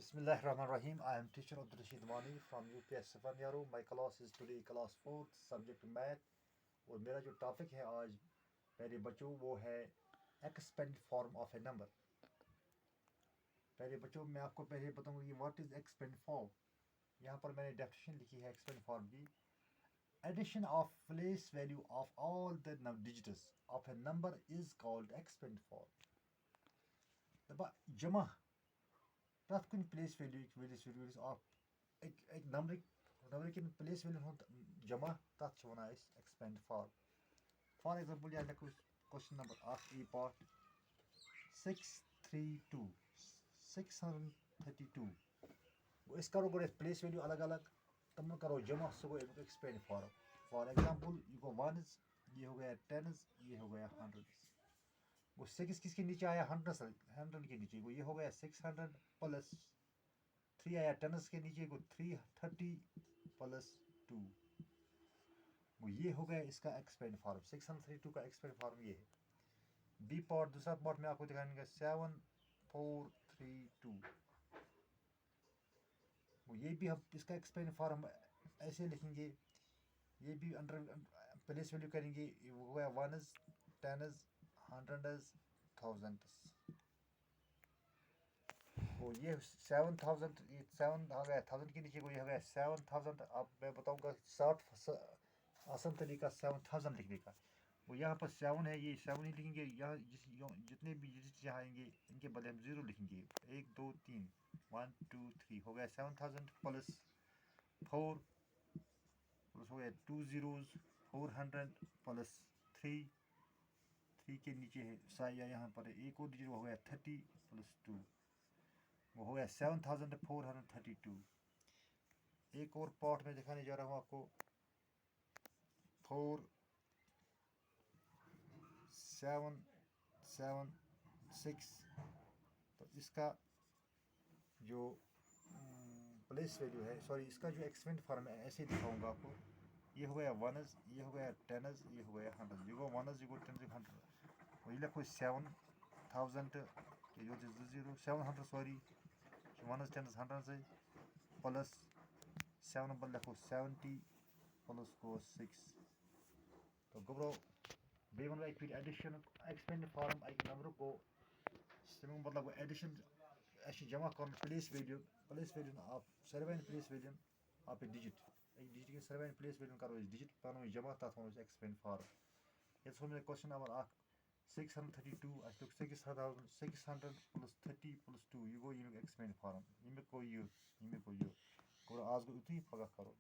Bismillahirrahmanirrahim. I am teacher Rashid wani from UPS siphan yaroo. My class is today class 4th subject math. اور میرا جو topic ہے آج پیارے بچوں وہ ہے expand form of a number. پیارے بچوں میں آپ کو پہلے بتاؤں گا کہ واٹ از ایکسپینڈ فارم. یہاں پر میں نے ڈیفینیشن لکھی ہے ایکسپینڈ فارم کی. Addition of place value of all the digits of a number is called expand form. دپا جمع پرٛٮ۪تھ کُنہِ پلیس ویلیوز آف أکۍ نمبرٕکٮ۪ن پلیس ویلیوَن ہُنٛد جمع تَتھ چھِ وَنان أسۍ ایکسپینڈ فارم. فار ایگزامپل یا لیکھو أسۍ کوسچن نمبر اکھ اے پاٹ 632 632. گوٚو أسۍ کَرو گۄڈٕ پلیس ویلیو الگ الگ تِمن کَرو جمع سُہ گوٚو امیُک ایکسپینڈ فارم. فار ایگزامپل یہ گو ونز یہ ہو گیا ٹینز یہ ہو گیا ہنڈریڈ. وہ سکس کس کے نیچے آیا ہنڈریڈ کے نیچے گو یہ ہو گیا 600 پلس 3 آیا ٹینس کے نیچے گو 330 پلس 2. وہ یہ ہو گیا اس کا ایکسپینڈ فارم. 632 کا ایکسپینڈ فارم یہ ہے. بی پارٹ دوسرا پارٹ میں آپ کو دکھانے گا 7432. وہ یہ بھی ہم اس کا ایکسپینڈ فارم ایسے لکھیں گے. یہ بھی انڈر پلیس ویلیو کریں گے. وہ ہو گیا ونز ٹینز ہنڈریڈز تھاؤزنڈس. وہ یہ 7000 7 آ گیا 1000 کے نیچے کو یہ ہو گیا 7000. اب میں بتاؤں گا 60 آسان طریقہ 7000 لکھنے کا. وہ یہاں پر 7 ہے یہ 7 ہی لکھیں گے. یہاں جتنے بھی ڈجٹ یہاں آئیں گے ان کے بدلے ہم 0 لکھیں گے. 1 2 3 1 2 3 ہو گیا 7000 پلس 4 پلس ہو گیا 2 zeros 400 پلس 3 کے نیچے ہے سایہ یہاں پر ایک اور ڈجٹ وہ ہو گیا 30 پلس 2. وہ ہو گیا 7432. ایک اور پارٹ میں دکھانے جا رہا ہوں آپ کو 4 7 7 6. تو اس کا جو پلیس ویلیو ہے سوری اس کا جو ایکسپینڈ فارم ہے ایسے دکھاؤں گا آپ کو. یہ ہو گیا ونز یہ ہو گیا ٹینز یہ ہو گیا ہنڈریڈ. یہ گو ونز یہ گو ٹینز یہ ہنڈریڈ. وہ یہ لکھو 7000 یہ 700 سوری ونز ٹینز ہنڈریڈ سے پلس 7 پر لکھو 70 پلس گو 6. تو گوٚبرو بیٚیہِ وَنہٕ بہٕ اَکہِ پھِرِ ایڈِشَنُک ایکسپینڈ فارم اَکہِ نمبرُک گوٚو تَمیُک مطلب گوٚو ایڈِشن. اَسہِ چھِ جمع کَرُن پلیس ویلیو آف ساروِین پلیس ویلیوَن آف اے ڈِجِٹ. أکۍ ڈِجِٹ کٮ۪ن ساروِین پلیس ویلیوَن کَرو أسۍ ڈِجِٹ پَنُن جمع تَتھ وَنو أسۍ ایکسپینڈ فارم. ییٚتہِ ووٚن مےٚ کوسچن نمبر اکھ 632 اَسہِ لیوٚکھ 600 پلس 30 پلس 2. یہِ گوٚو ییٚمیُک ایکسپینڈ فارم. ییٚمیُک گوٚو یہِ گوٚو آز گوٚو یُتُے پگاہ کَرو.